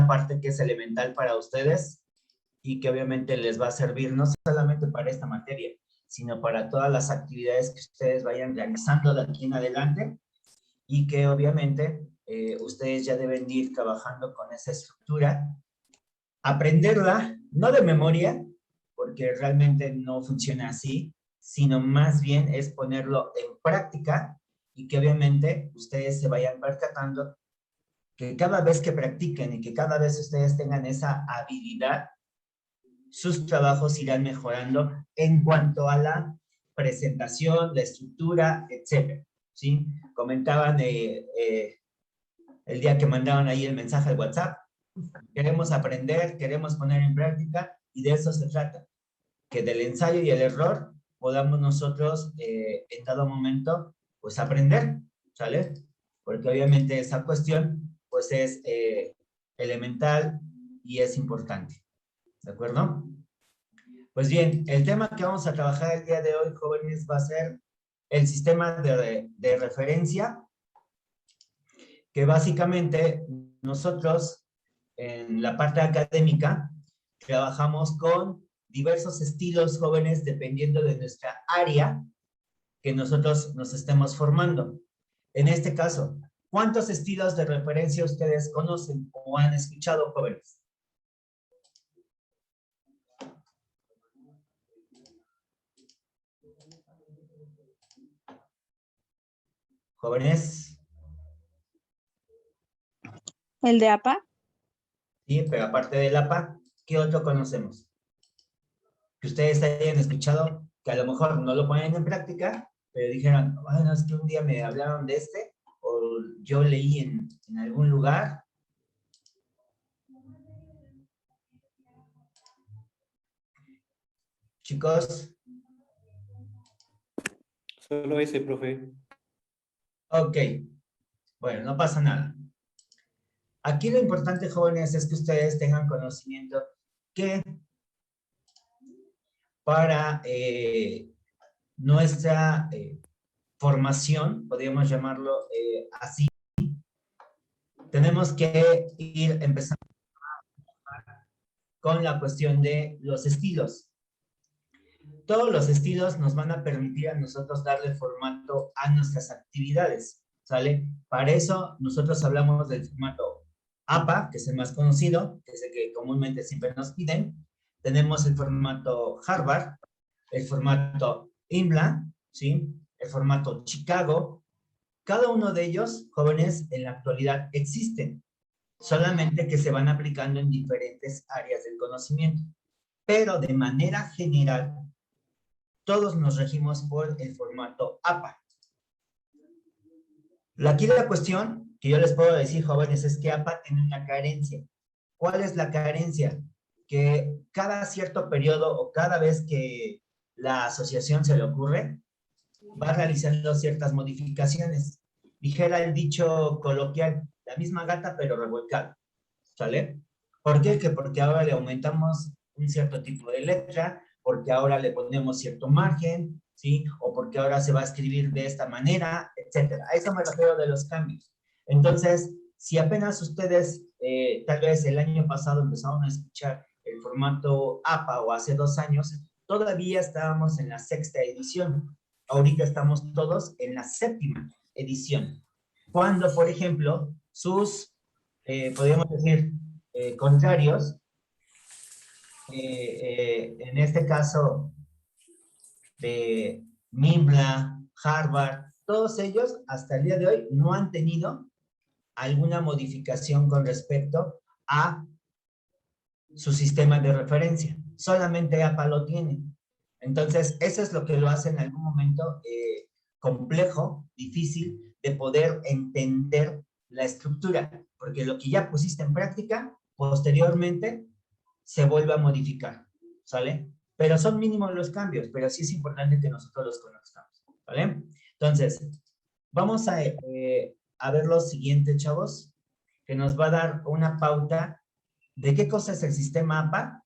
parte que es elemental para ustedes y que obviamente les va a servir no solamente para esta materia, sino para todas las actividades que ustedes vayan realizando de aquí en adelante y que obviamente ustedes ya deben ir trabajando con esa estructura, aprenderla, no de memoria, porque realmente no funciona así, sino más bien es ponerlo en práctica y que obviamente ustedes se vayan percatando que cada vez que practiquen y que cada vez ustedes tengan esa habilidad, sus trabajos irán mejorando en cuanto a la presentación, la estructura, etc. ¿Sí? Comentaban el día que mandaban ahí el mensaje al WhatsApp, queremos aprender, queremos poner en práctica y de eso se trata, que del ensayo y el error podamos nosotros en dado momento pues aprender, ¿sale? Porque obviamente esa cuestión pues es elemental y es importante, ¿de acuerdo? Pues bien, el tema que vamos a trabajar el día de hoy, jóvenes, va a ser el sistema de referencia, que básicamente nosotros en la parte académica trabajamos con diversos estilos, jóvenes, dependiendo de nuestra área que nosotros nos estemos formando. En este caso, ¿cuántos estilos de referencia ustedes conocen o han escuchado, jóvenes? Jóvenes. ¿El de APA? Sí, pero aparte del APA, ¿qué otro conocemos? Que ustedes hayan escuchado, que a lo mejor no lo ponen en práctica, pero dijeron, bueno, es que un día me hablaron de este, o yo leí en algún lugar. Chicos. Solo ese, profe. Ok, bueno, no pasa nada. Aquí lo importante, jóvenes, es que ustedes tengan conocimiento que para nuestra formación, podríamos llamarlo así, tenemos que ir empezando con la cuestión de los estilos. Todos los estilos nos van a permitir a nosotros darle formato a nuestras actividades, ¿sale? Para eso nosotros hablamos del formato APA, que es el más conocido, que es el que comúnmente siempre nos piden. Tenemos el formato Harvard, el formato IMLA, ¿sí? El formato Chicago. Cada uno de ellos, jóvenes, en la actualidad existen, solamente que se van aplicando en diferentes áreas del conocimiento. Pero de manera general, todos nos regimos por el formato APA. Aquí la cuestión que yo les puedo decir, jóvenes, es que APA tiene una carencia. ¿Cuál es la carencia? Que cada cierto periodo o cada vez que la asociación se le ocurre, va realizando ciertas modificaciones. Dijera el dicho coloquial, la misma gata pero revolcada, ¿sale? ¿Por qué? Que porque ahora le aumentamos un cierto tipo de letra, porque ahora le ponemos cierto margen, ¿sí? O porque ahora se va a escribir de esta manera, etcétera. A eso me refiero de los cambios. Entonces, si apenas ustedes, tal vez el año pasado empezaron a escuchar el formato APA o hace 2 años, todavía estábamos en la 6ª edición. Ahorita estamos todos en la 7ª edición. Cuando, por ejemplo, sus, podríamos decir, contrarios, en este caso de MIMLA, Harvard, todos ellos hasta el día de hoy no han tenido alguna modificación con respecto a su sistema de referencia. Solamente APA lo tiene. Entonces, eso es lo que lo hace en algún momento complejo, difícil de poder entender la estructura, porque lo que ya pusiste en práctica, posteriormente se vuelve a modificar, ¿sale? Pero son mínimos los cambios, pero sí es importante que nosotros los conozcamos, ¿vale? Entonces, vamos a ver lo siguiente, chavos, que nos va a dar una pauta de qué cosa es el sistema APA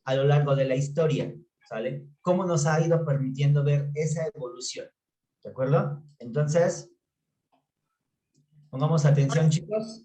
a lo largo de la historia, ¿sale? Cómo nos ha ido permitiendo ver esa evolución, ¿de acuerdo? Entonces, pongamos atención, chicos.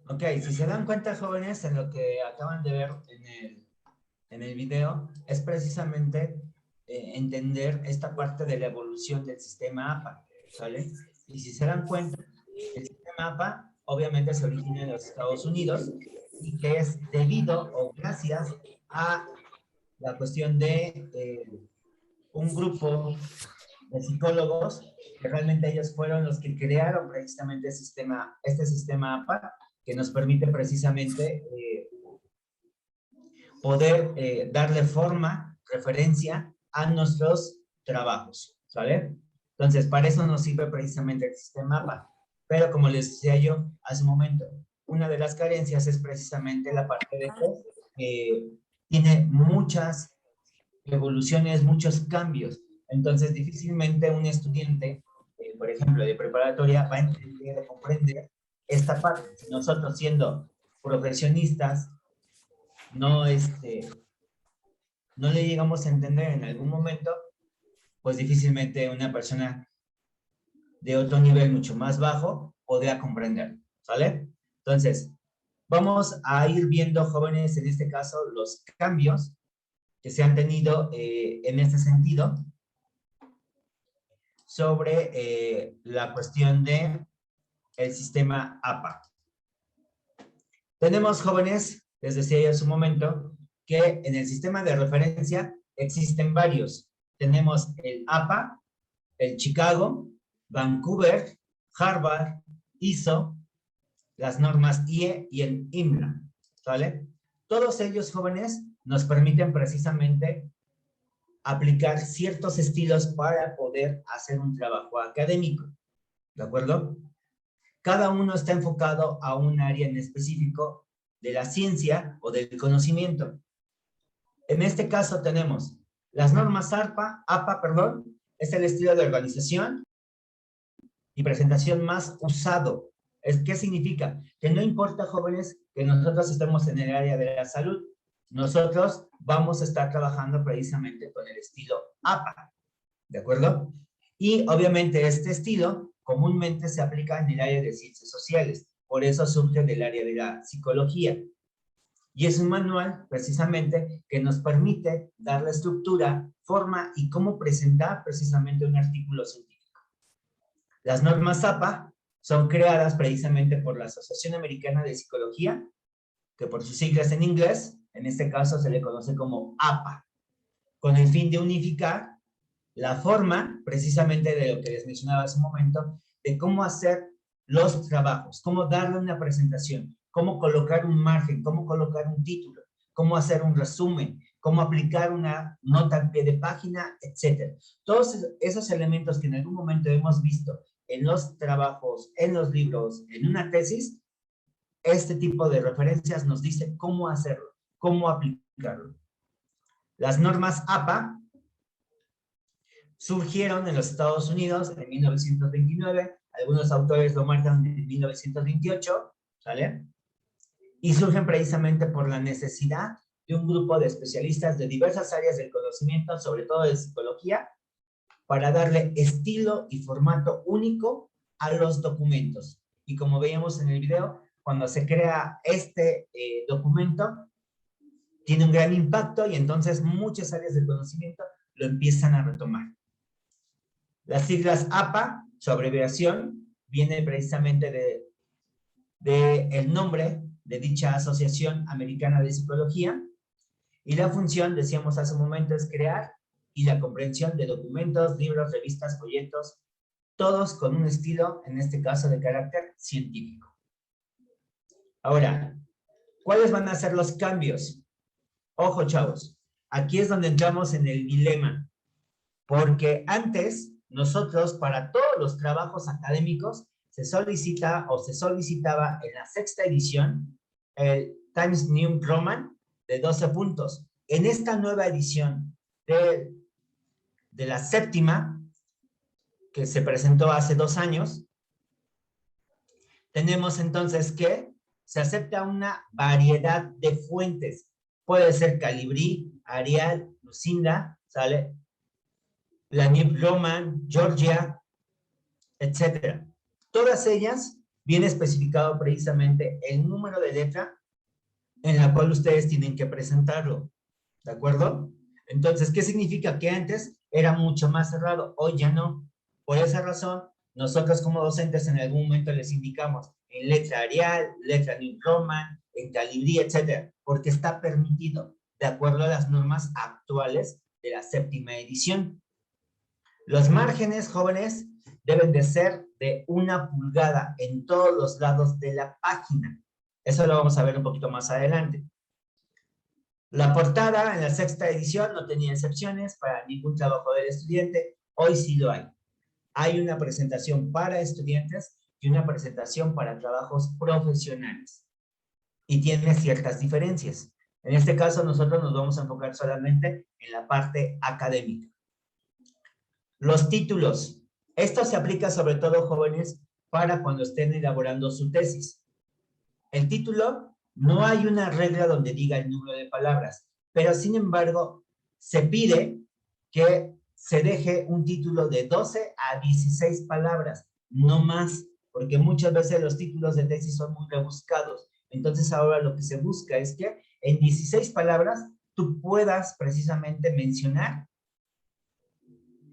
Ok, si se dan cuenta, jóvenes, en lo que acaban de ver en el video, es precisamente entender esta parte de la evolución del sistema APA, ¿sale? Y si se dan cuenta, el sistema APA obviamente se origina en los Estados Unidos y que es debido o gracias a la cuestión de un grupo de psicólogos que realmente ellos fueron los que crearon precisamente este sistema APA que nos permite precisamente poder darle forma, referencia a nuestros trabajos, ¿sale? Entonces, para eso nos sirve precisamente el sistema APA. Pero como les decía yo hace un momento, una de las carencias es precisamente la parte de que tiene muchas evoluciones, muchos cambios. Entonces, difícilmente un estudiante, por ejemplo, de preparatoria, va a entender o comprender esta parte. Si nosotros siendo profesionistas, no, no le llegamos a entender en algún momento, pues difícilmente una persona de otro nivel mucho más bajo podría comprender, ¿sale? Entonces, vamos a ir viendo, jóvenes, en este caso, los cambios que se han tenido en este sentido sobre la cuestión de el sistema APA. Tenemos, jóvenes, les decía yo hace un momento, que en el sistema de referencia existen varios. Tenemos el APA, el Chicago, Vancouver, Harvard, ISO, las normas IE y el IMLA, ¿vale? Todos ellos, jóvenes, nos permiten precisamente aplicar ciertos estilos para poder hacer un trabajo académico, ¿de acuerdo? Cada uno está enfocado a un área en específico de la ciencia o del conocimiento. En este caso tenemos las normas APA, es el estilo de organización y presentación más usado. ¿Qué significa? Que no importa, jóvenes, que nosotros estemos en el área de la salud, nosotros vamos a estar trabajando precisamente con el estilo APA, ¿de acuerdo? Y obviamente este estilo comúnmente se aplica en el área de ciencias sociales, por eso surge del área de la psicología. Y es un manual precisamente que nos permite dar la estructura, forma y cómo presentar precisamente un artículo científico. Las normas APA son creadas precisamente por la Asociación Americana de Psicología, que por sus siglas en inglés, en este caso se le conoce como APA, con el fin de unificar la forma, precisamente de lo que les mencionaba hace un momento, de cómo hacer los trabajos, cómo darle una presentación, cómo colocar un margen, cómo colocar un título, cómo hacer un resumen, cómo aplicar una nota al pie de página, etc. Todos esos elementos que en algún momento hemos visto en los trabajos, en los libros, en una tesis, este tipo de referencias nos dice cómo hacerlo, cómo aplicarlo. Las normas APA surgieron en los Estados Unidos en 1929, algunos autores lo marcan en 1928, ¿sale? Y surgen precisamente por la necesidad de un grupo de especialistas de diversas áreas del conocimiento, sobre todo de psicología, para darle estilo y formato único a los documentos. Y como veíamos en el video, cuando se crea este documento, tiene un gran impacto y entonces muchas áreas del conocimiento lo empiezan a retomar. Las siglas APA, su abreviación, viene precisamente de el nombre de dicha Asociación Americana de Psicología, y la función, decíamos hace un momento, es crear y la comprensión de documentos, libros, revistas, folletos, todos con un estilo, en este caso, de carácter científico. Ahora, ¿cuáles van a ser los cambios? Ojo, chavos, aquí es donde entramos en el dilema, porque antes, nosotros, para todos los trabajos académicos, se solicita o se solicitaba en la 6ª edición el Times New Roman de 12 puntos. En esta nueva edición de la 7ª, que se presentó hace 2 años, tenemos entonces que se acepta una variedad de fuentes. Puede ser Calibri, Arial, Lucinda, la New Roman, Georgia, etc. Todas ellas viene especificado precisamente el número de letra en la cual ustedes tienen que presentarlo, ¿de acuerdo? Entonces, ¿qué significa? Que antes era mucho más cerrado, hoy ya no. Por esa razón, nosotros como docentes en algún momento les indicamos en letra Arial, letra New Roman, en calibrí, etcétera, porque está permitido, de acuerdo a las normas actuales de la 7ª edición. Los márgenes, jóvenes, deben de ser de 1 pulgada en todos los lados de la página. Eso lo vamos a ver un poquito más adelante. La portada en la 6ª edición no tenía excepciones para ningún trabajo del estudiante. Hoy sí lo hay. Hay una presentación para estudiantes y una presentación para trabajos profesionales. Y tiene ciertas diferencias. En este caso, nosotros nos vamos a enfocar solamente en la parte académica. Los títulos. Esto se aplica sobre todo, jóvenes, para cuando estén elaborando su tesis. El título, no hay una regla donde diga el número de palabras, pero sin embargo, se pide que se deje un título de 12 a 16 palabras, no más, porque muchas veces los títulos de tesis son muy rebuscados. Entonces ahora lo que se busca es que en 16 palabras tú puedas precisamente mencionar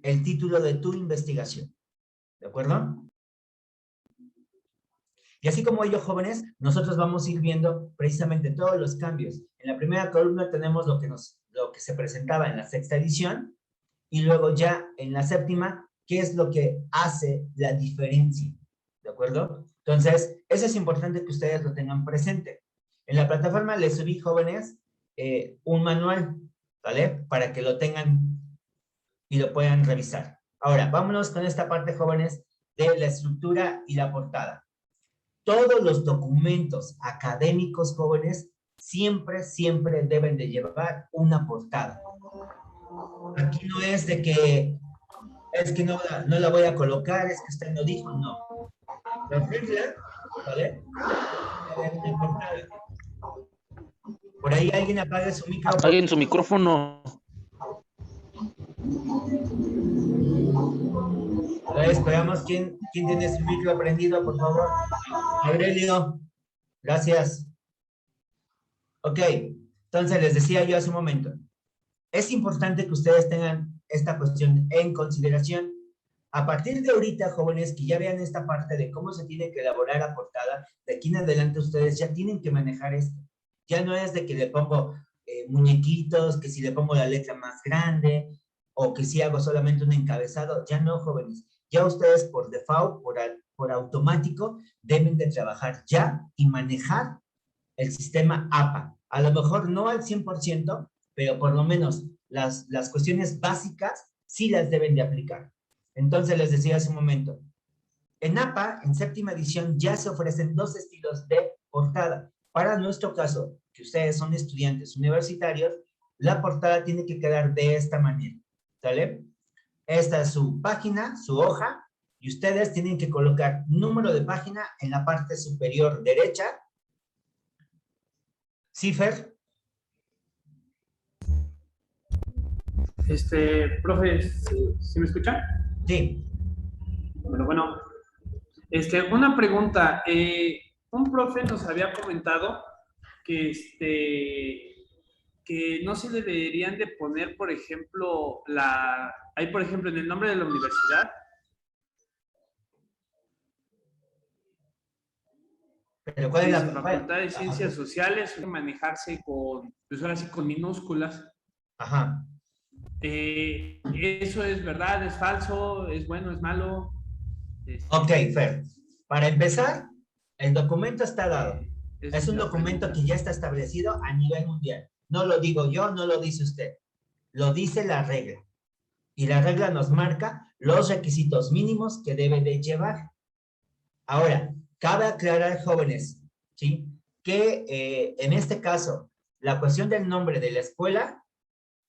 el título de tu investigación, ¿de acuerdo? Y así como ello, jóvenes, nosotros vamos a ir viendo precisamente todos los cambios. En la primera columna tenemos lo que se presentaba en la 6ª edición, y luego ya en la 7ª, qué es lo que hace la diferencia, ¿de acuerdo? Entonces, eso es importante que ustedes lo tengan presente. En la plataforma les subí, jóvenes, un manual, ¿vale? Para que lo tengan y lo puedan revisar. Ahora, vámonos con esta parte, jóvenes, de la estructura y la portada. Todos los documentos académicos, jóvenes, siempre deben de llevar una portada. Aquí no es de que no la voy a colocar, es que usted no dijo, no. La regla, ¿vale? Una portada. Por ahí alguien apague su micrófono. Apaguen su micrófono. Esperamos. ¿Quién tiene su micro prendido, por favor? Aurelio. Gracias. Ok. Entonces, les decía yo hace un momento. Es importante que ustedes tengan esta cuestión en consideración. A partir de ahorita, jóvenes, que ya vean esta parte de cómo se tiene que elaborar la portada, de aquí en adelante ustedes ya tienen que manejar esto. Ya no es de que le pongo muñequitos, que si le pongo la letra más grande, o que si hago solamente un encabezado. Ya no, jóvenes. Ya ustedes por default, por automático, deben de trabajar ya y manejar el sistema APA. A lo mejor no al 100%, pero por lo menos las cuestiones básicas sí las deben de aplicar. Entonces les decía hace un momento, en APA, en 7ª edición, ya se ofrecen 2 estilos de portada. Para nuestro caso, que ustedes son estudiantes universitarios, la portada tiene que quedar de esta manera, ¿sale? Esta es su página, su hoja, y ustedes tienen que colocar número de página en la parte superior derecha. ¿Sí, Fer? Profe, ¿sí me escucha? Sí. Bueno, una pregunta. Un profe nos había comentado que, que no se deberían de poner, por ejemplo, hay, por ejemplo, en el nombre de la universidad. ¿Pero cuál es la Facultad de Ciencias Sociales, manejarse con, pues ahora sí, con minúsculas. Ajá. ¿Eso es verdad? ¿Es falso? ¿Es bueno? ¿Es malo? Ok, Fer. Para empezar, el documento está dado. Es un documento que ya está establecido a nivel mundial. No lo digo yo, no lo dice usted. Lo dice la regla. Y la regla nos marca los requisitos mínimos que debe de llevar. Ahora, cabe aclarar, jóvenes, ¿sí? Que en este caso, la cuestión del nombre de la escuela,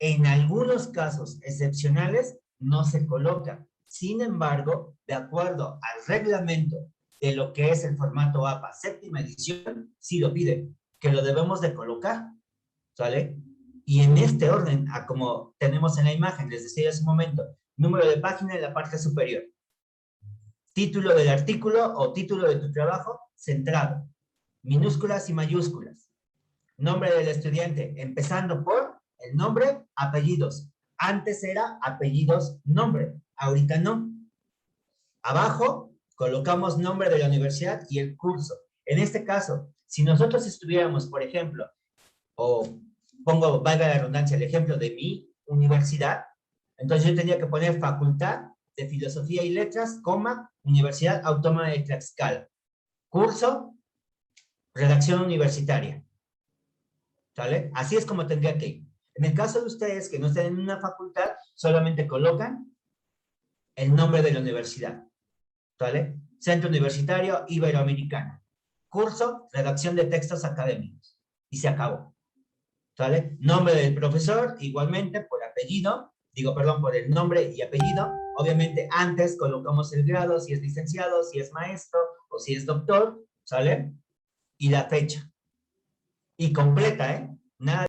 en algunos casos excepcionales, no se coloca. Sin embargo, de acuerdo al reglamento de lo que es el formato APA 7ª edición, sí lo pide, que lo debemos de colocar, ¿sale? Y en este orden, como tenemos en la imagen, les decía hace un momento, número de página en la parte superior. título del artículo o título de tu trabajo, centrado. Minúsculas y mayúsculas. Nombre del estudiante, empezando por el nombre, apellidos. Antes era apellidos, nombre. Ahorita no. Abajo colocamos nombre de la universidad y el curso. En este caso, si nosotros estuviéramos, por ejemplo, o pongo, valga la redundancia, el ejemplo de mi universidad, entonces yo tendría que poner Facultad de Filosofía y Letras, coma, Universidad Autónoma de Tlaxcala. Curso, redacción universitaria. ¿Sale? Así es como tendría que ir. En el caso de ustedes que no estén en una facultad, solamente colocan el nombre de la universidad. ¿Sale? Centro Universitario Iberoamericano. Curso, redacción de textos académicos. Y se acabó. ¿Sale? Nombre del profesor, igualmente por apellido, por el nombre y apellido. Obviamente antes colocamos el grado, si es licenciado, si es maestro o si es doctor, ¿sale? Y la fecha. Y completa, ¿eh? Nada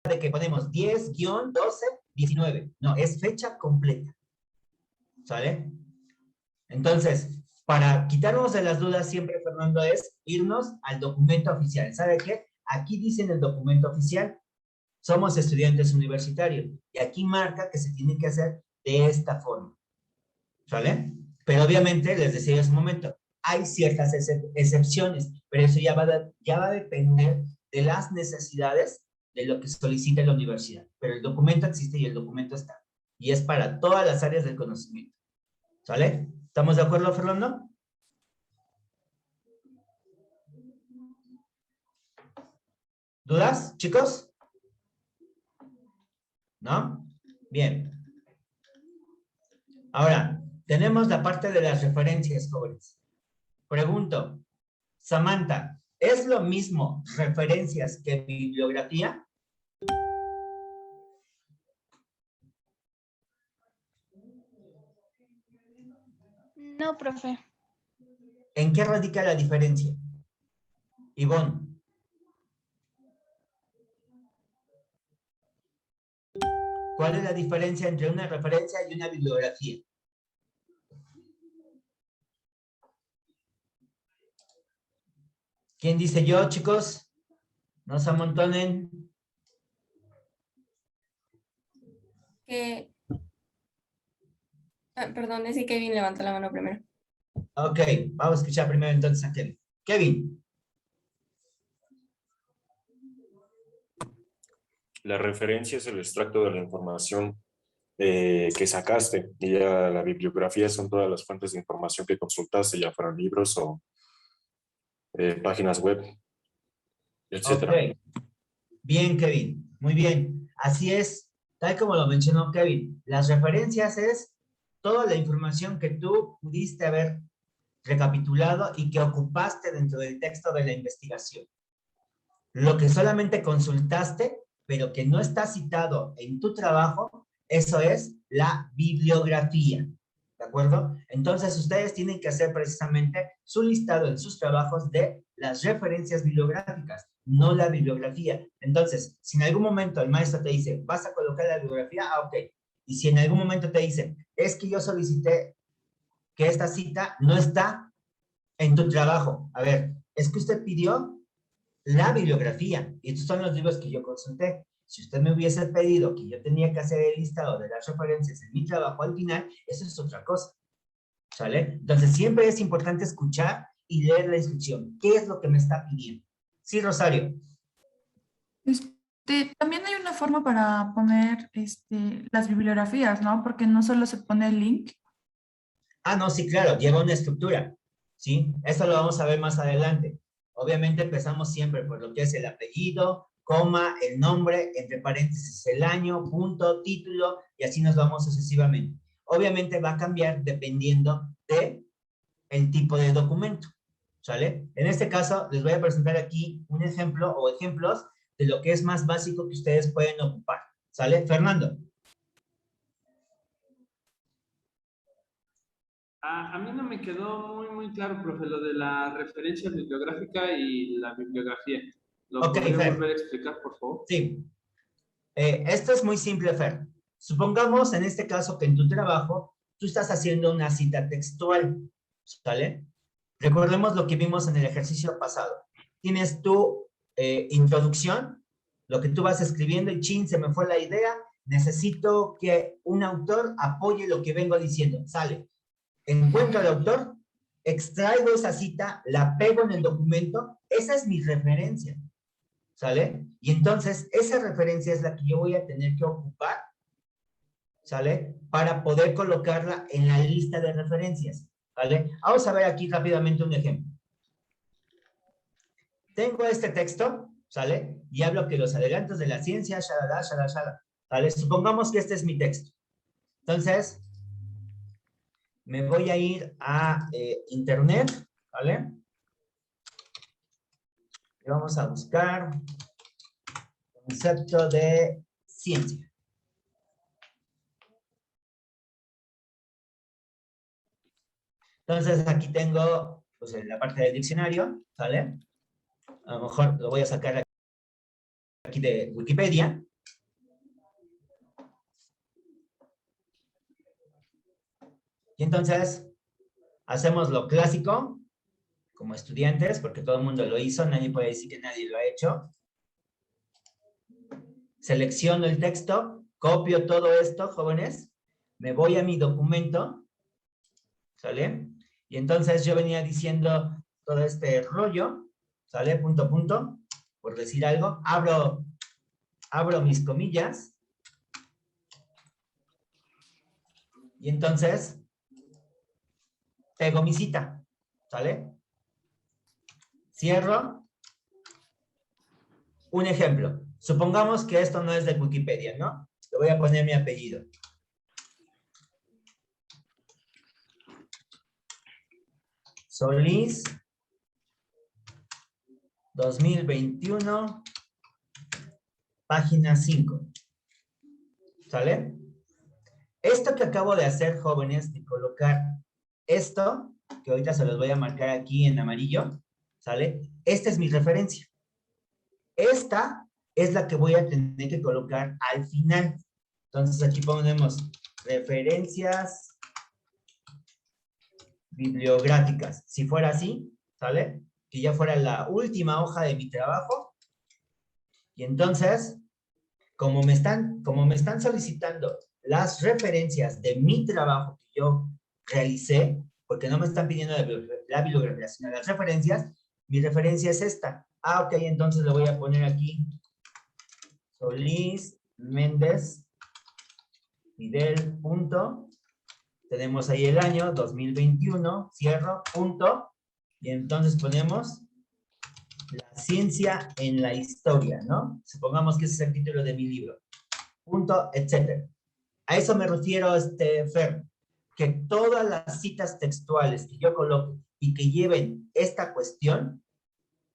de que ponemos 10-12-19. No, es fecha completa. ¿Sale? Entonces, para quitarnos de las dudas siempre, Fernando, es irnos al documento oficial. ¿Sabe qué? Aquí dice en el documento oficial, somos estudiantes universitarios. Y aquí marca que se tiene que hacer de esta forma. ¿Sale? Pero obviamente, les decía hace un momento, hay ciertas excepciones, pero eso ya va a depender de las necesidades de lo que solicita la universidad. Pero el documento existe y el documento está. Y es para todas las áreas del conocimiento. ¿Sale? ¿Estamos de acuerdo, Fernando? ¿Dudas, chicos? ¿No? Bien. Ahora, tenemos la parte de las referencias, jóvenes. Pregunto, Samantha, ¿es lo mismo referencias que bibliografía? No, profe. ¿En qué radica la diferencia? Ivonne. ¿Cuál es la diferencia entre una referencia y una bibliografía? ¿Quién dice yo, chicos? No se amontonen. Perdón, ese Kevin levantó la mano primero. Ok, vamos a escuchar primero entonces a Kevin. Kevin. La referencia es el extracto de la información que sacaste, y ya la bibliografía son todas las fuentes de información que consultaste, ya fueran libros o páginas web, etcétera. Ok. Bien, Kevin. Muy bien. Así es. Tal como lo mencionó Kevin, las referencias es toda la información que tú pudiste haber recapitulado y que ocupaste dentro del texto de la investigación. Lo que solamente consultaste, pero que no está citado en tu trabajo, eso es la bibliografía. ¿De acuerdo? Entonces, ustedes tienen que hacer precisamente su listado en sus trabajos de las referencias bibliográficas, no la bibliografía. Entonces, si en algún momento el maestro te dice, vas a colocar la bibliografía, ok. Y si en algún momento te dice, es que yo solicité que esta cita no está en tu trabajo. A ver, es que usted pidió la bibliografía, y estos son los libros que yo consulté. Si usted me hubiese pedido que yo tenía que hacer el listado de las referencias en mi trabajo al final, eso es otra cosa. ¿Sale? Entonces, siempre es importante escuchar y leer la instrucción. ¿Qué es lo que me está pidiendo? Sí, Rosario. También hay una forma para poner las bibliografías, ¿no? Porque no solo se pone el link. Ah, no, sí, claro, lleva una estructura. ¿Sí? Eso lo vamos a ver más adelante. Obviamente empezamos siempre por lo que es el apellido, coma, el nombre, entre paréntesis el año, punto, título, y así nos vamos sucesivamente. Obviamente va a cambiar dependiendo de el tipo de documento, ¿sale? En este caso, les voy a presentar aquí un ejemplo o ejemplos de lo que es más básico que ustedes pueden ocupar, ¿sale? Fernando. A mí no me quedó muy claro, profe, lo de la referencia bibliográfica y la bibliografía. ¿Lo podría volver a explicar, por favor? Sí. Esto es muy simple, Fer. Supongamos en este caso que en tu trabajo tú estás haciendo una cita textual, ¿sale? Recordemos lo que vimos en el ejercicio pasado. Tienes tu introducción, lo que tú vas escribiendo y chin, se me fue la idea, necesito que un autor apoye lo que vengo diciendo, sale. Encuentro al autor, extraigo esa cita, la pego en el documento, esa es mi referencia, ¿sale? Y entonces, esa referencia es la que yo voy a tener que ocupar, ¿sale? Para poder colocarla en la lista de referencias, ¿vale? Vamos a ver aquí rápidamente un ejemplo. Tengo este texto, ¿sale? Y hablo que los adelantos de la ciencia, shalala, shalala, shalala, ¿vale? Supongamos que este es mi texto. Entonces, me voy a ir a internet, ¿vale? Y vamos a buscar concepto de ciencia. Entonces, aquí tengo, pues, en la parte del diccionario, ¿sale? A lo mejor lo voy a sacar aquí de Wikipedia. Y entonces, hacemos lo clásico, como estudiantes, porque todo el mundo lo hizo, nadie puede decir que nadie lo ha hecho. Selecciono el texto, copio todo esto, jóvenes, me voy a mi documento, ¿sale? Y entonces yo venía diciendo todo este rollo, ¿sale? Punto, punto, por decir algo. Abro mis comillas. Y entonces, pego mi cita, ¿sale? Cierro. Un ejemplo. Supongamos que esto no es de Wikipedia, ¿no? Le voy a poner mi apellido. Solís, 2021, página 5. ¿Sale? Esto que acabo de hacer, jóvenes, de colocar esto, que ahorita se los voy a marcar aquí en amarillo, ¿sale? Esta es mi referencia. Esta es la que voy a tener que colocar al final. Entonces aquí ponemos referencias bibliográficas. Si fuera así, ¿sale? Que ya fuera la última hoja de mi trabajo. Y entonces, como me están solicitando las referencias de mi trabajo que yo realicé, porque no me están pidiendo la bibliografía, sino las referencias, mi referencia es esta. Ah, ok, entonces le voy a poner aquí Solís, Méndez, Fidel, punto. Tenemos ahí el año, 2021, cierro, punto. Y entonces ponemos la ciencia en la historia, ¿no? Supongamos que ese es el título de mi libro. Punto, etcétera. A eso me refiero, Fer, que todas las citas textuales que yo coloque y que lleven esta cuestión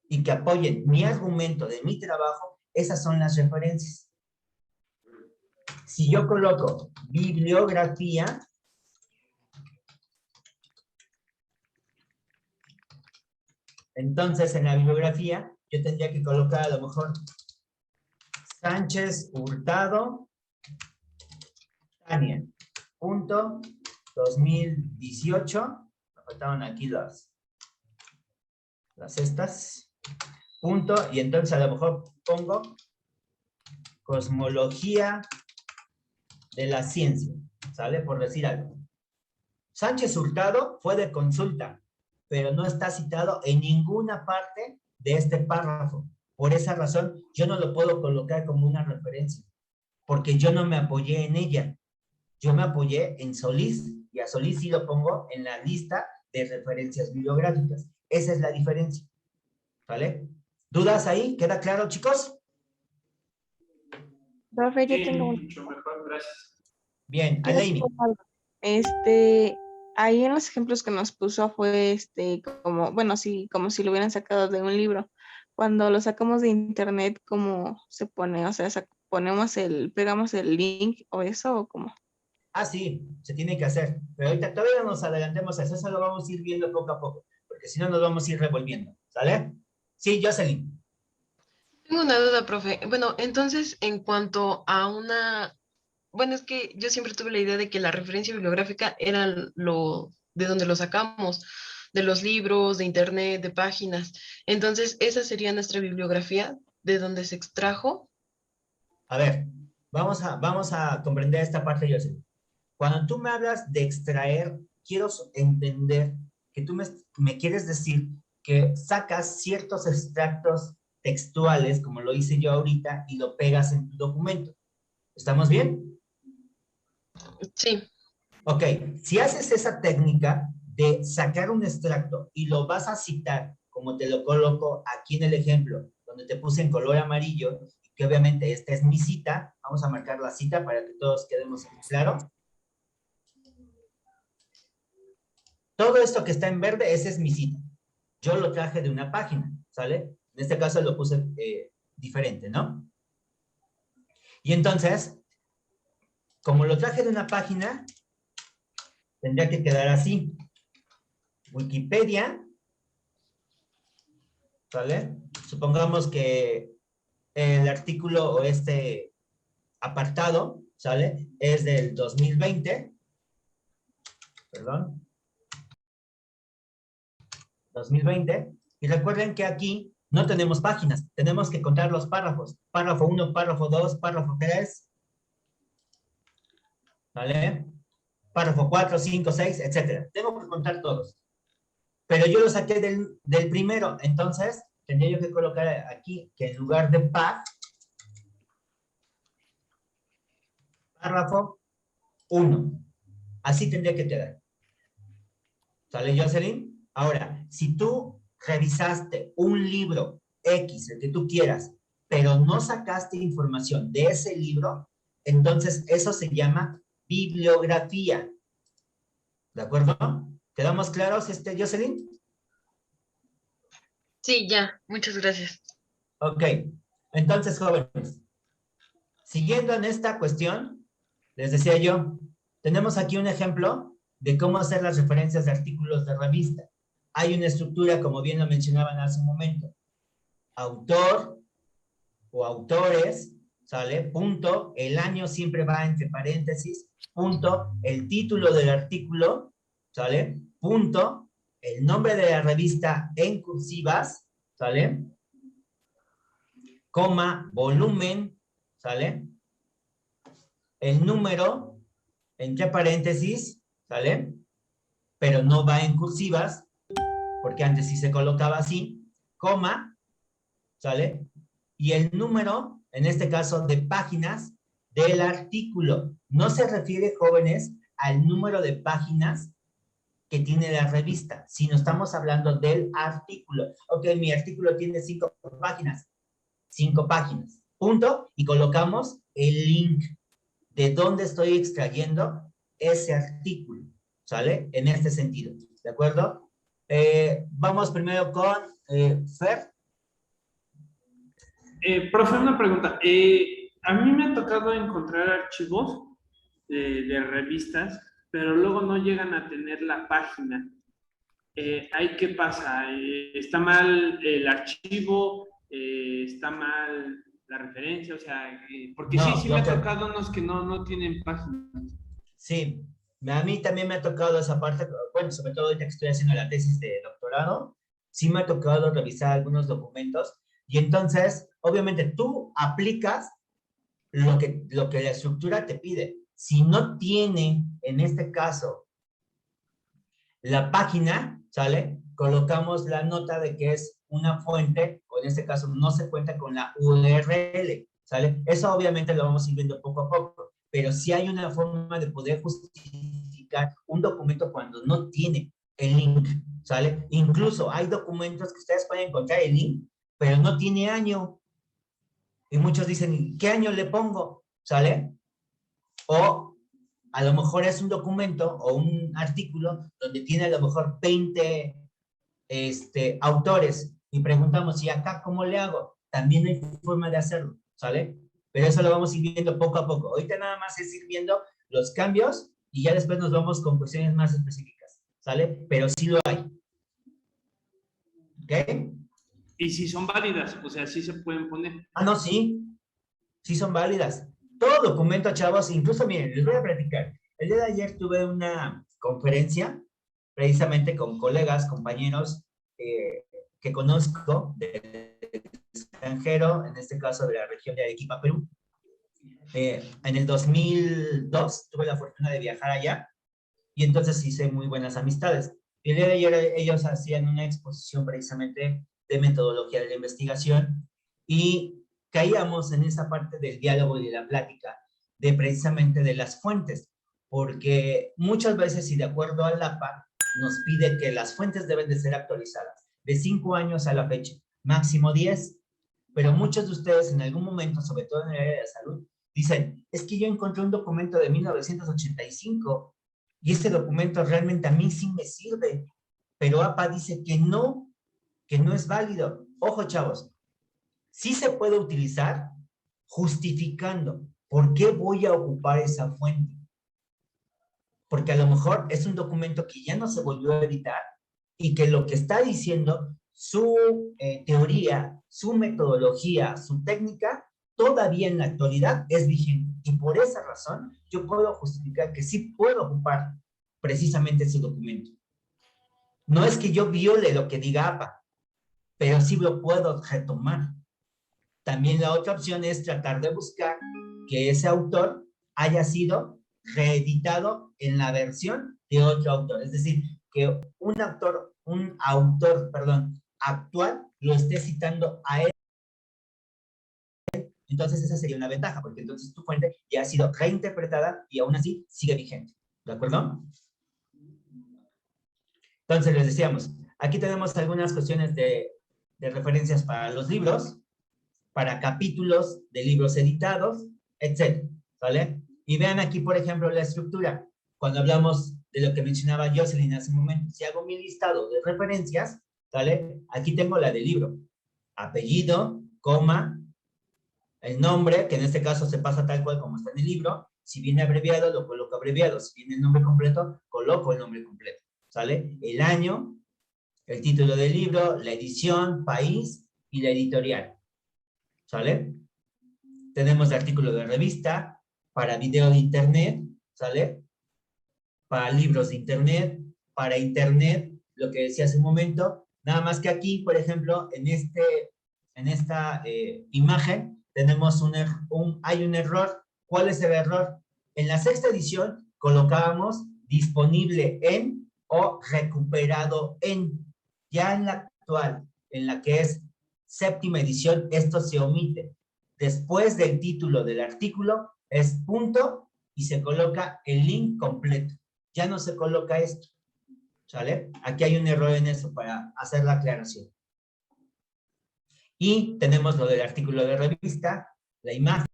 y que apoyen mi argumento de mi trabajo, esas son las referencias. Si yo coloco bibliografía, entonces en la bibliografía yo tendría que colocar a lo mejor Sánchez Hurtado, Tania, punto, 2018, me faltaban aquí las estas, punto, y entonces a lo mejor pongo cosmología de la ciencia, ¿sale? Por decir algo. Sánchez Hurtado fue de consulta, pero no está citado en ninguna parte de este párrafo. Por esa razón, yo no lo puedo colocar como una referencia, porque yo no me apoyé en ella. Yo me apoyé en Solís, y a Solís sí lo pongo en la lista de referencias bibliográficas. Esa es la diferencia. ¿Vale? ¿Dudas ahí? ¿Queda claro, chicos? Profe, yo Sí, tengo mucho mejor, gracias. Bien, quiero Aleini. preguntar algo. Ahí en los ejemplos que nos puso fue como, bueno, sí, como si lo hubieran sacado de un libro. Cuando lo sacamos de internet, ¿cómo se pone? O sea, pegamos el link o eso, o cómo. Ah, sí, se tiene que hacer. Pero ahorita todavía no nos adelantemos a eso. Eso lo vamos a ir viendo poco a poco. Porque si no, nos vamos a ir revolviendo. ¿Sale? Sí, Jocelyn. Tengo una duda, profe. Bueno, entonces, en cuanto a una bueno, es que yo siempre tuve la idea de que la referencia bibliográfica era lo de donde lo sacamos, de los libros, de internet, de páginas. Entonces, esa sería nuestra bibliografía, de donde se extrajo. A ver, vamos a comprender esta parte, yo sé. Cuando tú me hablas de extraer, quiero entender que tú me quieres decir que sacas ciertos extractos textuales, como lo hice yo ahorita, y lo pegas en tu documento. ¿Estamos bien? Sí. Ok, si haces esa técnica de sacar un extracto y lo vas a citar, como te lo coloco aquí en el ejemplo, donde te puse en color amarillo, y que obviamente esta es mi cita, vamos a marcar la cita para que todos quedemos claro. Todo esto que está en verde, ese es mi cita. Yo lo traje de una página, ¿sale? En este caso lo puse diferente, ¿no? Y entonces, como lo traje de una página, tendría que quedar así. Wikipedia, ¿sale? Supongamos que el artículo o este apartado, ¿sale? Es del 2020. Perdón. 2020. Y recuerden que aquí no tenemos páginas. Tenemos que contar los párrafos. Párrafo 1, párrafo 2, párrafo 3. ¿Vale? Párrafo 4, 5, 6, etc. Tengo que contar todos. Pero yo lo saqué del primero. Entonces, tendría yo que colocar aquí que en lugar de párrafo 1. Así tendría que quedar. ¿Sale, Jocelyn? Ahora, si tú revisaste un libro X, el que tú quieras, pero no sacaste información de ese libro, entonces eso se llama bibliografía. ¿De acuerdo? ¿Quedamos claros, Jocelyn? Sí, ya. Muchas gracias. Ok. Entonces, jóvenes, siguiendo en esta cuestión, les decía yo, tenemos aquí un ejemplo de cómo hacer las referencias de artículos de revista. Hay una estructura, como bien lo mencionaban hace un momento. Autor o autores, ¿sale? Punto, el año siempre va entre paréntesis, punto, el título del artículo, ¿sale? Punto, el nombre de la revista en cursivas, ¿sale? Coma, volumen, ¿sale? El número, entre paréntesis, ¿sale? Pero no va en cursivas, porque antes sí se colocaba así, coma, ¿sale? Y el número, en este caso, de páginas del artículo. No se refiere, jóvenes, al número de páginas que tiene la revista, sino estamos hablando del artículo. Ok, mi artículo tiene 5 páginas. 5 páginas. Punto. Y colocamos el link de dónde estoy extrayendo ese artículo. ¿Sale? En este sentido. ¿De acuerdo? Vamos primero con Fer. Profe, una pregunta. A mí me ha tocado encontrar archivos de revistas, pero luego no llegan a tener la página. ¿Ahí qué pasa? ¿Está mal el archivo? ¿Está mal la referencia? O sea, porque No, sí me ha tocado unos que no tienen página. Sí, a mí también me ha tocado esa parte, bueno, sobre todo ahorita que estoy haciendo la tesis de doctorado, sí me ha tocado revisar algunos documentos y entonces, obviamente, tú aplicas lo que la estructura te pide. Si no tiene, en este caso, la página, ¿sale? Colocamos la nota de que es una fuente, o en este caso no se cuenta con la URL, ¿sale? Eso obviamente lo vamos a ir viendo poco a poco, pero sí hay una forma de poder justificar un documento cuando no tiene el link, ¿sale? Incluso hay documentos que ustedes pueden encontrar el link, pero no tiene año. Y muchos dicen, ¿qué año le pongo? ¿Sale? O a lo mejor es un documento o un artículo donde tiene a lo mejor 20 autores y preguntamos, ¿y acá cómo le hago? También hay forma de hacerlo, ¿sale? Pero eso lo vamos a ir viendo poco a poco. Ahorita nada más es ir viendo los cambios y ya después nos vamos con cuestiones más específicas, ¿sale? Pero sí lo hay. ¿Ok? Y si son válidas, o sea, sí se pueden poner. Ah, no, sí. Sí son válidas. Todo documento, chavos, incluso miren, les voy a platicar. El día de ayer tuve una conferencia precisamente con colegas, compañeros que conozco del extranjero, en este caso de la región de Arequipa, Perú. En el 2002 tuve la fortuna de viajar allá y entonces hice muy buenas amistades. El día de ayer ellos hacían una exposición precisamente de metodología de la investigación y caíamos en esa parte del diálogo y de la plática, de precisamente de las fuentes, porque muchas veces, y de acuerdo al APA, nos pide que las fuentes deben de ser actualizadas de 5 años a la fecha, máximo 10, pero muchos de ustedes en algún momento, sobre todo en el área de salud, dicen, es que yo encontré un documento de 1985 y ese documento realmente a mí sí me sirve, pero APA dice que no es válido. Ojo, chavos, sí se puede utilizar justificando por qué voy a ocupar esa fuente. Porque a lo mejor es un documento que ya no se volvió a editar y que lo que está diciendo su teoría, su metodología, su técnica, todavía en la actualidad es vigente. Y por esa razón yo puedo justificar que sí puedo ocupar precisamente ese documento. No es que yo viole lo que diga APA, pero sí lo puedo retomar. También la otra opción es tratar de buscar que ese autor haya sido reeditado en la versión de otro autor. Es decir, que un autor, perdón, actual lo esté citando a él. Entonces esa sería una ventaja, porque entonces tu fuente ya ha sido reinterpretada y aún así sigue vigente. ¿De acuerdo? Entonces les decíamos, aquí tenemos algunas cuestiones de referencias para los libros, para capítulos de libros editados, etc. ¿Vale? Y vean aquí, por ejemplo, la estructura. Cuando hablamos de lo que mencionaba Jocelyn hace un momento, si hago mi listado de referencias, ¿vale? Aquí tengo la del libro. Apellido, coma, el nombre, que en este caso se pasa tal cual como está en el libro. Si viene abreviado, lo coloco abreviado. Si viene el nombre completo, coloco el nombre completo. ¿Sale? El año, el título del libro, la edición, país y la editorial. ¿Sale? Tenemos el artículo de revista, para video de internet, ¿sale? Para libros de internet, para internet, lo que decía hace un momento, nada más que aquí, por ejemplo, en esta imagen, tenemos hay un error. ¿Cuál es el error? En la sexta edición colocábamos disponible en o recuperado en. Ya en la actual, en la que es séptima edición, esto se omite. Después del título del artículo es punto y se coloca el link completo. Ya no se coloca esto, ¿sale? Aquí hay un error en eso para hacer la aclaración. Y tenemos lo del artículo de revista, la imagen,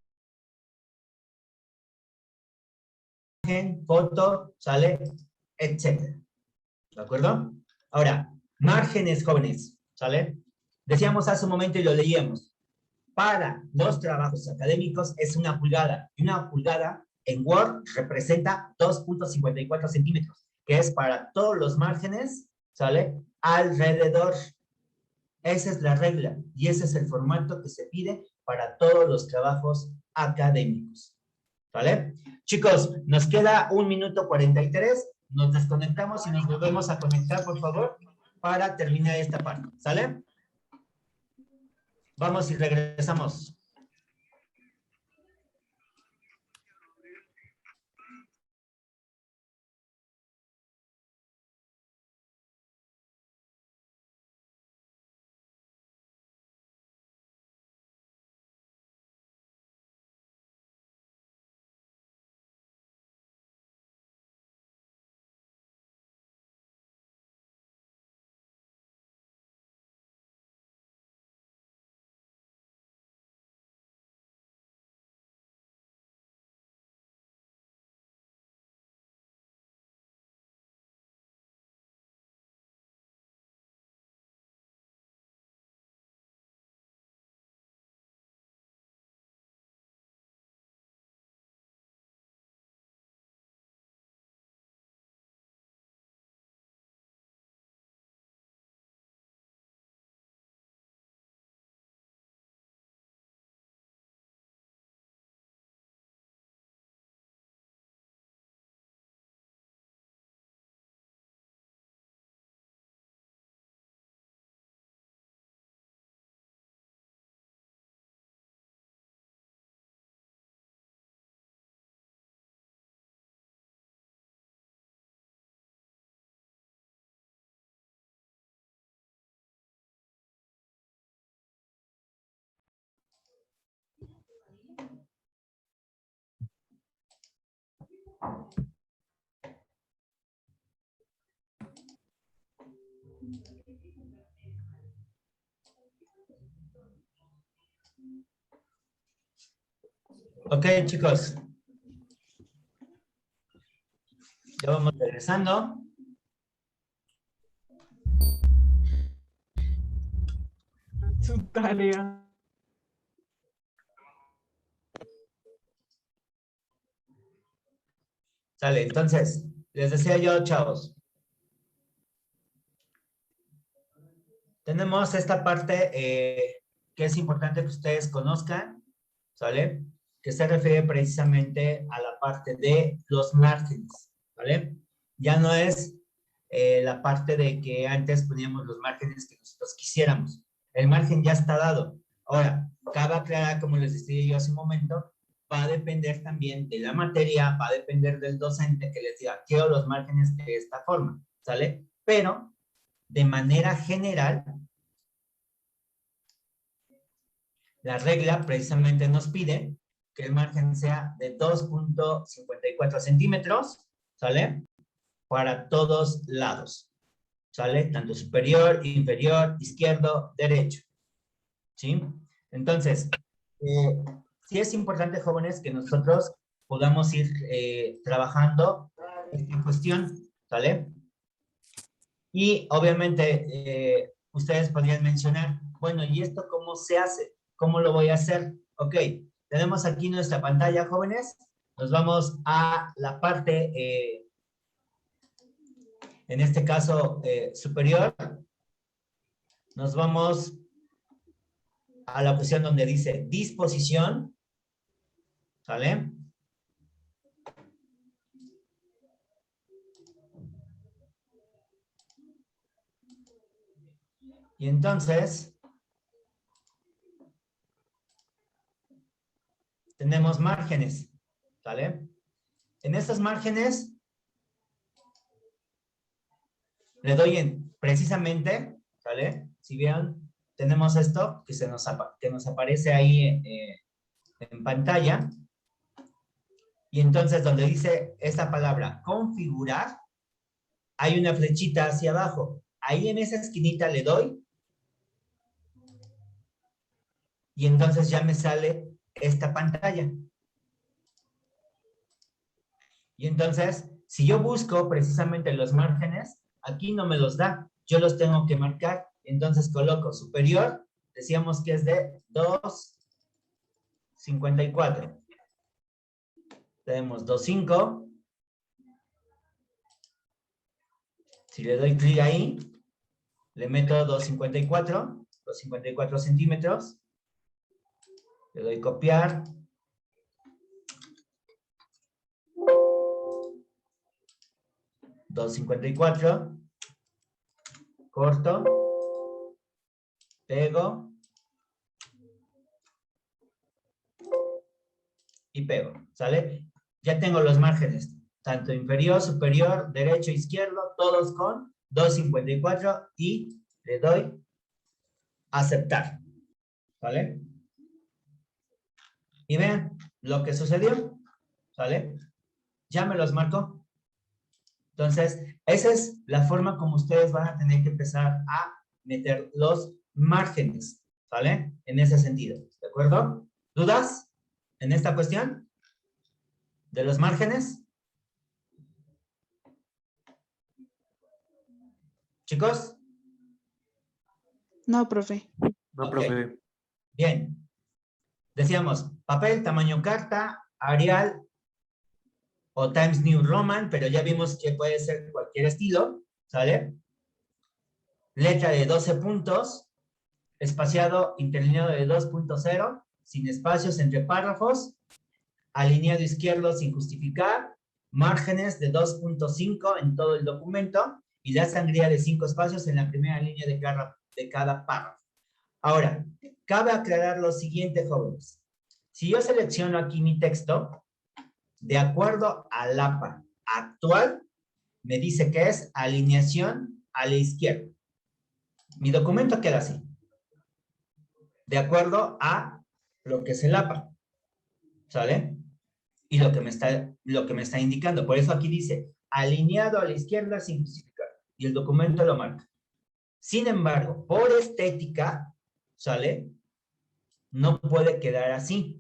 foto, ¿sale? Etcétera. ¿De acuerdo? Ahora, márgenes jóvenes, ¿sale? Decíamos hace un momento y lo leíamos. Para los trabajos académicos es 1 pulgada. Y 1 pulgada en Word representa 2.54 centímetros, que es para todos los márgenes, ¿sale? Alrededor. Esa es la regla y ese es el formato que se pide para todos los trabajos académicos. ¿Vale? Chicos, nos queda 1 minuto 43. Nos desconectamos y nos volvemos a conectar, por favor, para terminar esta parte. ¿Sale? Vamos y regresamos. Ok, chicos. Ya vamos regresando. Su tarea. Sale, entonces, les decía yo, chavos. Tenemos esta parte que es importante que ustedes conozcan, ¿sale? Que se refiere precisamente a la parte de los márgenes, ¿vale? Ya no es la parte de que antes poníamos los márgenes que nosotros quisiéramos. El margen ya está dado. Ahora, cabe aclarar, como les decía yo hace un momento, va a depender también de la materia, va a depender del docente que les diga, quiero los márgenes de esta forma, ¿sale? Pero, de manera general, la regla precisamente nos pide que el margen sea de 2.54 centímetros, ¿sale? Para todos lados, ¿sale? Tanto superior, inferior, izquierdo, derecho, ¿sí? Entonces, sí es importante, jóvenes, que nosotros podamos ir trabajando esta cuestión, ¿sale? Y obviamente ustedes podrían mencionar, bueno, ¿y esto cómo se hace? ¿Cómo lo voy a hacer? Ok, tenemos aquí nuestra pantalla, jóvenes. Nos vamos a la parte, en este caso, superior. Nos vamos a la opción donde dice disposición, ¿sale? Y entonces, tenemos márgenes, ¿sale? En estos márgenes, le doy en, precisamente, ¿sale? Si vieron, tenemos esto que nos aparece ahí en pantalla. Y entonces, donde dice esta palabra, configurar, hay una flechita hacia abajo. Ahí en esa esquinita le doy. Y entonces ya me sale esta pantalla. Y entonces, si yo busco precisamente los márgenes, aquí no me los da. Yo los tengo que marcar. Entonces coloco superior, decíamos que es de 2.54. Tenemos 2.5. Si le doy clic ahí, le meto 2.54 centímetros. Le doy copiar. $2.54. Corto. Pego. Y pego, ¿sale? Ya tengo los márgenes, tanto inferior, superior, derecho, izquierdo, todos con 2.54 y le doy aceptar, ¿vale? Y vean lo que sucedió, ¿vale? Ya me los marcó. Entonces, esa es la forma como ustedes van a tener que empezar a meter los márgenes, ¿vale? En ese sentido, ¿de acuerdo? ¿Dudas en esta cuestión de los márgenes? ¿Chicos? No, profe. No, Ok. profe. Bien. Decíamos, papel, tamaño carta, Arial o Times New Roman, pero ya vimos que puede ser cualquier estilo, ¿sale? Letra de 12 puntos, espaciado interlineado de 2.0, sin espacios entre párrafos, alineado izquierdo sin justificar, márgenes de 2.5 en todo el documento y la sangría de 5 espacios en la primera línea de cada párrafo. Ahora, cabe aclarar lo siguiente, jóvenes. Si yo selecciono aquí mi texto, de acuerdo al APA actual, me dice que es alineación a la izquierda. Mi documento queda así. De acuerdo a lo que es el APA. ¿Sale? Y lo que me está indicando. Por eso aquí dice, alineado a la izquierda sin justificar. Y el documento lo marca. Sin embargo, por estética, ¿sale? No puede quedar así.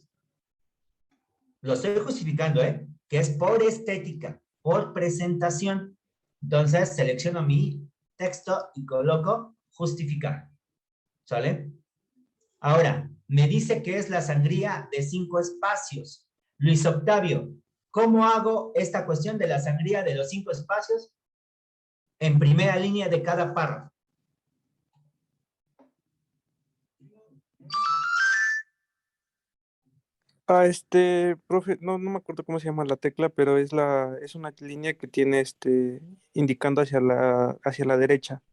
Lo estoy justificando, que es por estética, por presentación. Entonces, selecciono mi texto y coloco justificar. ¿Sale? Ahora, me dice que es la sangría de 5 espacios. Luis Octavio, ¿cómo hago esta cuestión de la sangría de los 5 espacios en primera línea de cada párrafo? Profe, no me acuerdo cómo se llama la tecla, pero es una línea que tiene indicando hacia la derecha.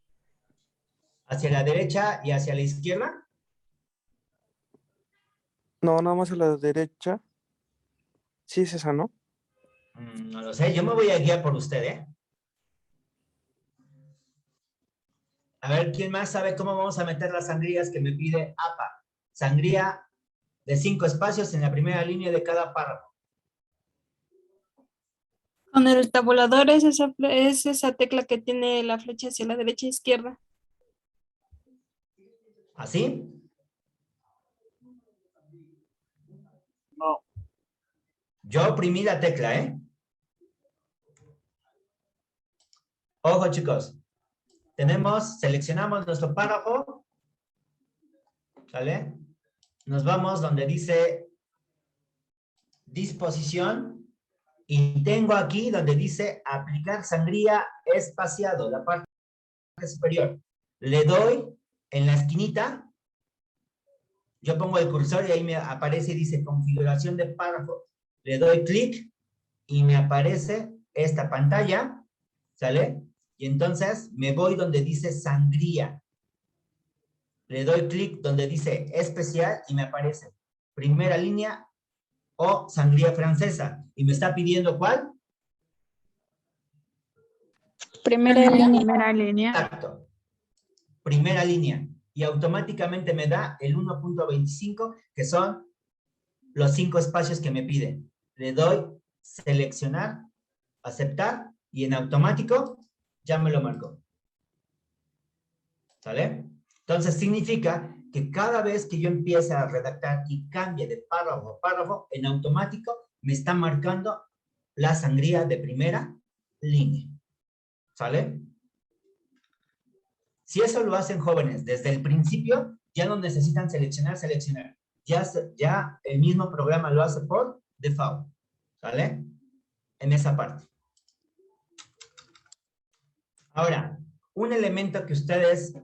¿Hacia la derecha y hacia la izquierda? No, nada más a la derecha. Sí es esa, ¿no? No lo sé, yo me voy a guiar por usted, A ver, ¿quién más sabe cómo vamos a meter las sangrías que me pide APA? Sangría de 5 espacios en la primera línea de cada párrafo. Con el tabulador es esa tecla que tiene la flecha hacia la derecha e izquierda. ¿Así? No. Yo oprimí la tecla, Ojo, chicos. Seleccionamos nuestro párrafo. ¿Sale? Nos vamos donde dice disposición. Y tengo aquí donde dice aplicar sangría espaciado, la parte superior. Le doy en la esquinita. Yo pongo el cursor y ahí me aparece y dice configuración de párrafo. Le doy clic y me aparece esta pantalla, ¿sale? Y entonces me voy donde dice sangría. Le doy clic donde dice especial y me aparece primera línea o sangría francesa. Y me está pidiendo ¿cuál? Primera línea. Primera línea. Exacto. Primera línea. Y automáticamente me da el 1.25, que son los 5 espacios que me piden. Le doy seleccionar, aceptar, y en automático ya me lo marcó. ¿Sale? Entonces significa que cada vez que yo empiece a redactar y cambie de párrafo a párrafo, en automático me está marcando la sangría de primera línea. ¿Sale? Si eso lo hacen jóvenes desde el principio, ya no necesitan seleccionar. Ya el mismo programa lo hace por default. ¿Sale? En esa parte. Ahora, un elemento que ustedes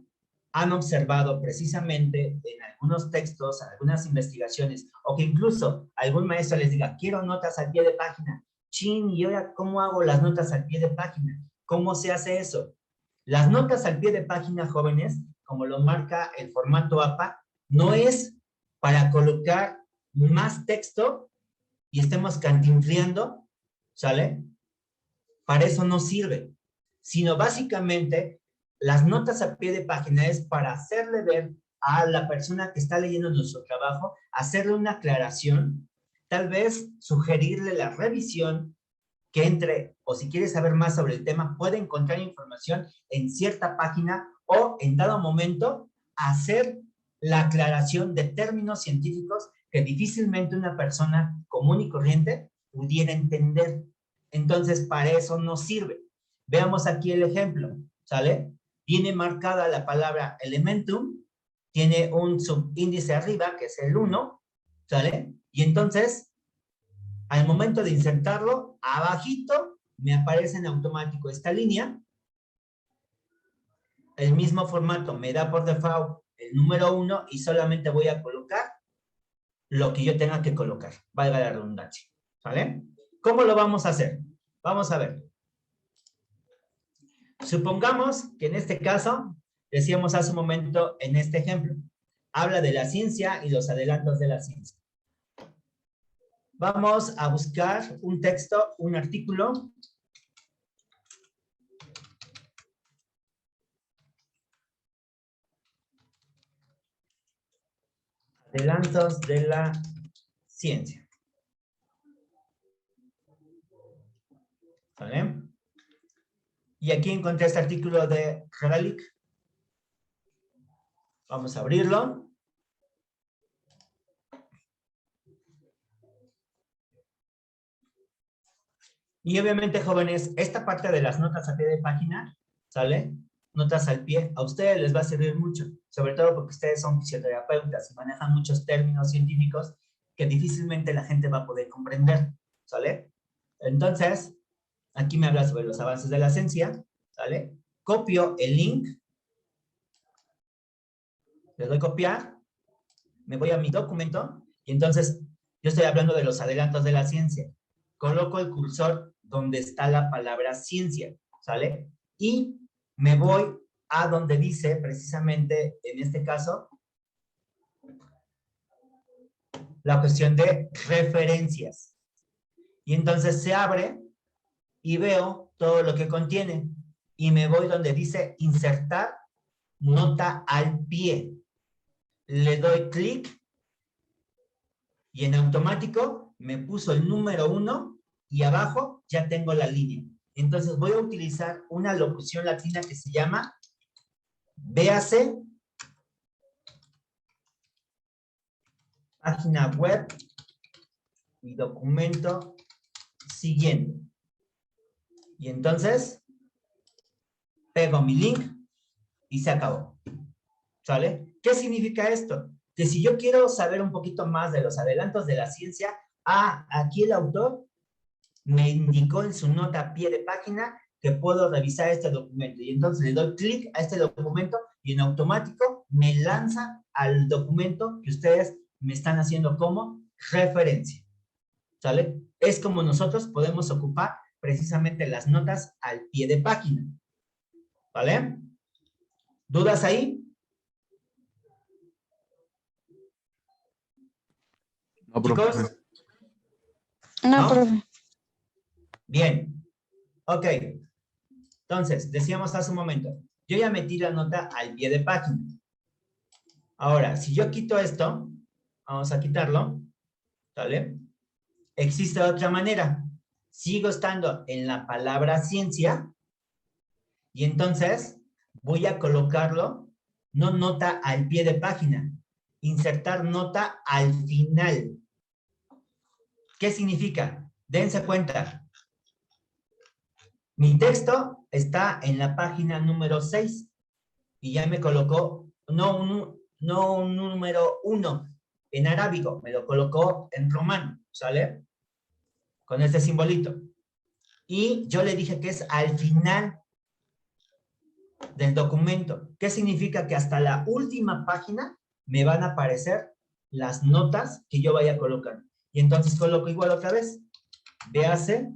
han observado precisamente en algunos textos, algunas investigaciones, o que incluso algún maestro les diga, quiero notas al pie de página. Chin, ¿y ahora cómo hago las notas al pie de página? ¿Cómo se hace eso? Las notas al pie de página, jóvenes, como lo marca el formato APA, no es para colocar más texto y estemos cantinfleando, ¿sale? Para eso no sirve, sino básicamente las notas a pie de página es para hacerle ver a la persona que está leyendo nuestro trabajo, hacerle una aclaración, tal vez sugerirle la revisión, que entre, o si quiere saber más sobre el tema, puede encontrar información en cierta página o en dado momento hacer la aclaración de términos científicos que difícilmente una persona común y corriente pudiera entender. Entonces, para eso no sirve. Veamos aquí el ejemplo, ¿sale? Tiene marcada la palabra elementum, tiene un subíndice arriba, que es el 1, ¿sale? Y entonces, al momento de insertarlo, abajito, me aparece en automático esta línea. El mismo formato me da por default el número 1 y solamente voy a colocar lo que yo tenga que colocar, valga la redundancia, ¿vale? ¿Cómo lo vamos a hacer? Vamos a ver. Supongamos que en este caso, decíamos hace un momento en este ejemplo, habla de la ciencia y los adelantos de la ciencia. Vamos a buscar un texto, un artículo. Adelantos de la ciencia. ¿Vale? Y aquí encontré este artículo de Redalic. Vamos a abrirlo. Y obviamente, jóvenes, esta parte de las notas a pie de página, ¿sale? Notas al pie, a ustedes les va a servir mucho, sobre todo porque ustedes son fisioterapeutas y manejan muchos términos científicos que difícilmente la gente va a poder comprender, ¿sale? Entonces, aquí me habla sobre los avances de la ciencia, ¿sale? Copio el link, le doy copiar, me voy a mi documento, y entonces yo estoy hablando de los adelantos de la ciencia. Coloco el cursor donde está la palabra ciencia, ¿sale? Y me voy a donde dice, precisamente, en este caso, la cuestión de referencias. Y entonces se abre y veo todo lo que contiene. Y me voy donde dice insertar nota al pie. Le doy clic y en automático me puso el número 1 y abajo ya tengo la línea. Entonces voy a utilizar una locución latina que se llama véase página web y documento siguiente. Y entonces pego mi link y se acabó. ¿Sale? ¿Qué significa esto? Que si yo quiero saber un poquito más de los adelantos de la ciencia, aquí el autor me indicó en su nota a pie de página que puedo revisar este documento. Y entonces le doy clic a este documento y en automático me lanza al documento que ustedes me están haciendo como referencia. ¿Sale? Es como nosotros podemos ocupar precisamente las notas al pie de página. ¿Vale? ¿Dudas ahí? No, profe. ¿Chicos? No, profe. Bien. Ok. Entonces, decíamos hace un momento, yo ya metí la nota al pie de página. Ahora, si yo quito esto, vamos a quitarlo, ¿vale? Existe otra manera. Sigo estando en la palabra ciencia y entonces voy a colocarlo, no nota al pie de página, insertar nota al final. ¿Qué significa? Dense cuenta. Mi texto está en la página número 6 y ya me colocó, no un número 1 en arábigo, me lo colocó en romano, ¿sale? Con este simbolito. Y yo le dije que es al final del documento. ¿Qué significa? Que hasta la última página me van a aparecer las notas que yo vaya a colocar. Y entonces coloco igual otra vez. Véase,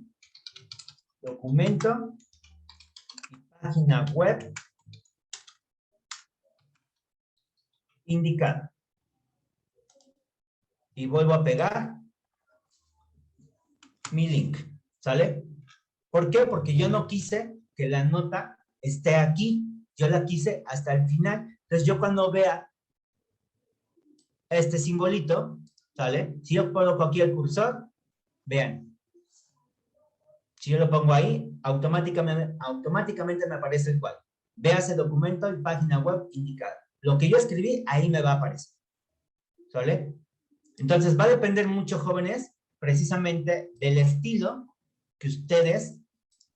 documento, página web indicada. Y vuelvo a pegar mi link, ¿sale? ¿Por qué? Porque yo no quise que la nota esté aquí, yo la quise hasta el final. Entonces yo cuando vea este simbolito, ¿sale? Si yo coloco aquí el cursor, vean. Si yo lo pongo ahí, automáticamente me aparece igual. Véase documento y página web indicada. Lo que yo escribí, ahí me va a aparecer. ¿Sale? Entonces va a depender mucho, jóvenes, precisamente del estilo que ustedes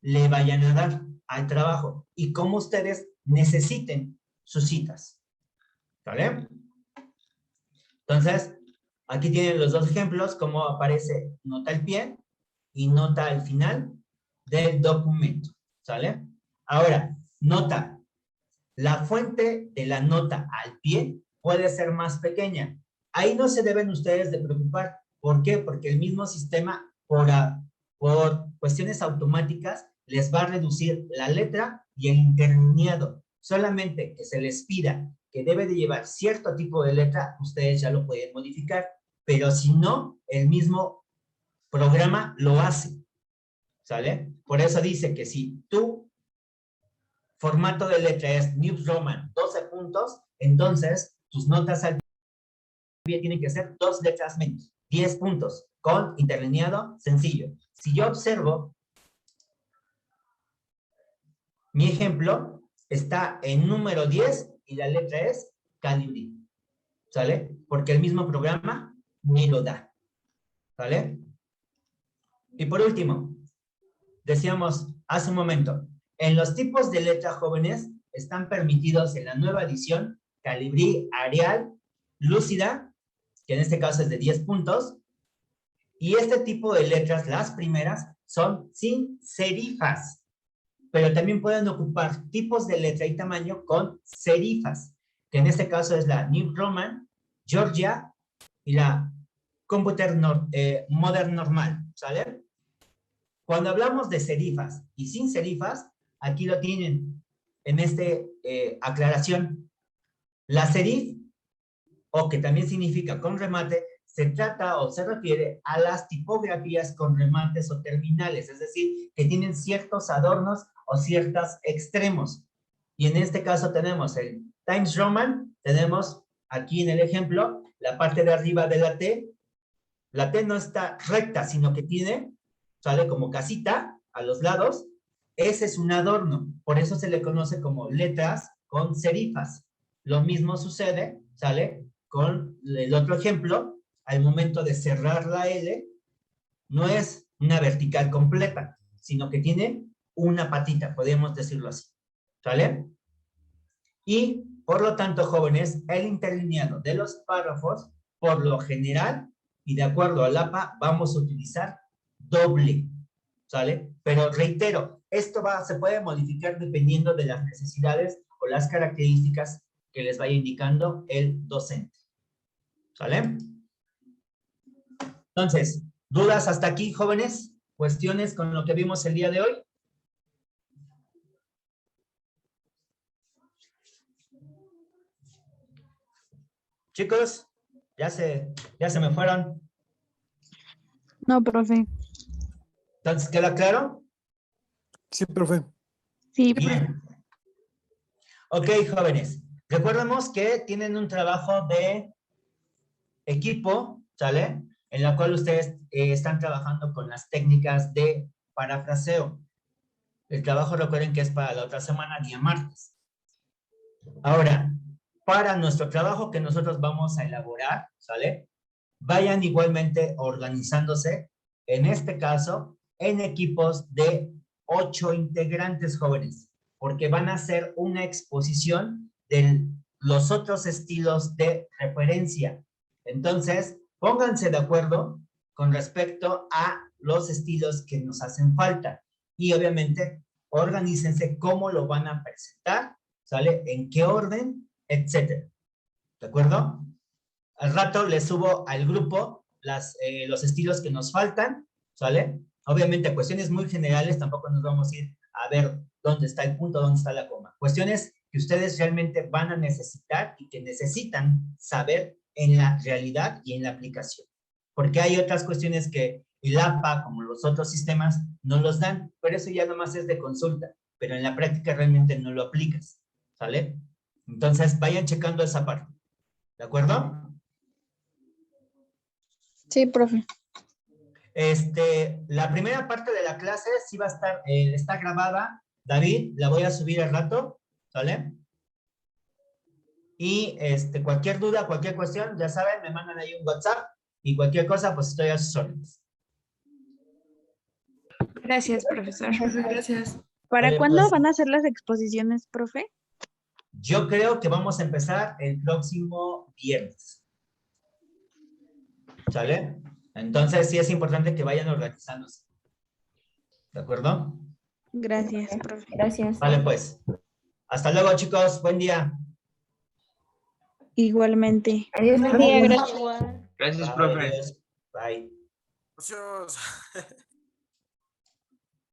le vayan a dar al trabajo y cómo ustedes necesiten sus citas. ¿Vale? Entonces, aquí tienen los dos ejemplos, cómo aparece nota al pie y nota al final del documento. ¿Sale? Ahora, nota. La fuente de la nota al pie puede ser más pequeña. Ahí no se deben ustedes de preocupar. ¿Por qué? Porque el mismo sistema, por cuestiones automáticas, les va a reducir la letra y el interlineado. Solamente que se les pida que debe de llevar cierto tipo de letra, ustedes ya lo pueden modificar. Pero si no, el mismo programa lo hace. ¿Sale? Por eso dice que si tu formato de letra es New Roman 12 puntos, entonces tus notas al pie tienen que ser 2 letras menos, 10 puntos, con interlineado sencillo. Si yo observo, mi ejemplo está en número 10 y la letra es Calibri. ¿Sale? Porque el mismo programa me lo da. ¿Sale? Y por último, decíamos hace un momento, en los tipos de letra, jóvenes, están permitidos en la nueva edición Calibrí, Arial, Lúcida, que en este caso es de 10 puntos, y este tipo de letras, las primeras, son sin serifas, pero también pueden ocupar tipos de letra y tamaño con serifas, que en este caso es la New Roman, Georgia y la Modern Normal, ¿sale? Cuando hablamos de serifas y sin serifas, aquí lo tienen en esta aclaración. La serif, o que también significa con remate, se trata o se refiere a las tipografías con remates o terminales, es decir, que tienen ciertos adornos o ciertos extremos. Y en este caso tenemos el Times Roman, tenemos aquí en el ejemplo, la parte de arriba de la T. La T no está recta, sino que tiene, sale como casita a los lados. Ese es un adorno, por eso se le conoce como letras con serifas. Lo mismo sucede, ¿sale? Con el otro ejemplo, al momento de cerrar la L, no es una vertical completa, sino que tiene una patita, podemos decirlo así, ¿sale? Y, por lo tanto, jóvenes, el interlineado de los párrafos, por lo general, y de acuerdo al APA, vamos a utilizar doble, ¿sale? Pero reitero, esto se puede modificar dependiendo de las necesidades o las características que les vaya indicando el docente, ¿sale? Entonces, ¿dudas hasta aquí, jóvenes? ¿Cuestiones con lo que vimos el día de hoy? Chicos, ya se me fueron. No, profe. Entonces, ¿queda claro? Sí, profe. Sí, Bien. Ok, jóvenes. Recordemos que tienen un trabajo de equipo, ¿sale? En la cual ustedes están trabajando con las técnicas de parafraseo. El trabajo, recuerden que es para la otra semana, día martes. Ahora, para nuestro trabajo que nosotros vamos a elaborar, ¿sale? Vayan igualmente organizándose, en este caso, en equipos de 8 integrantes, jóvenes, porque van a hacer una exposición de los otros estilos de referencia. Entonces, pónganse de acuerdo con respecto a los estilos que nos hacen falta y obviamente organícense cómo lo van a presentar, ¿sale? En qué orden, etcétera. ¿De acuerdo? Al rato les subo al grupo los estilos que nos faltan, ¿sale? Obviamente cuestiones muy generales, tampoco nos vamos a ir a ver dónde está el punto, dónde está la coma. Cuestiones que ustedes realmente van a necesitar y que necesitan saber en la realidad y en la aplicación. Porque hay otras cuestiones que el APA, como los otros sistemas, no los dan, pero eso ya nomás es de consulta, pero en la práctica realmente no lo aplicas, ¿sale? Entonces, vayan checando esa parte, ¿de acuerdo? sí, profe. La primera parte de la clase sí va a estar, está grabada. David, la voy a subir al rato, ¿sale? Y cualquier duda, cualquier cuestión, ya saben, me mandan ahí un WhatsApp y cualquier cosa, pues estoy a sus órdenes. Gracias, profesor. Gracias. ¿Para Vale, cuándo pues, van a hacer las exposiciones, profe? yo creo que vamos a empezar el próximo viernes. ¿Sale? Entonces sí es importante que vayan organizándose. ¿De acuerdo? Gracias, profe. Gracias. Vale, pues. Hasta luego, chicos. Buen día. Igualmente. Adiós, Buen día, profe. gracias. Gracias, Bye, profe. adiós. Bye. Gracias.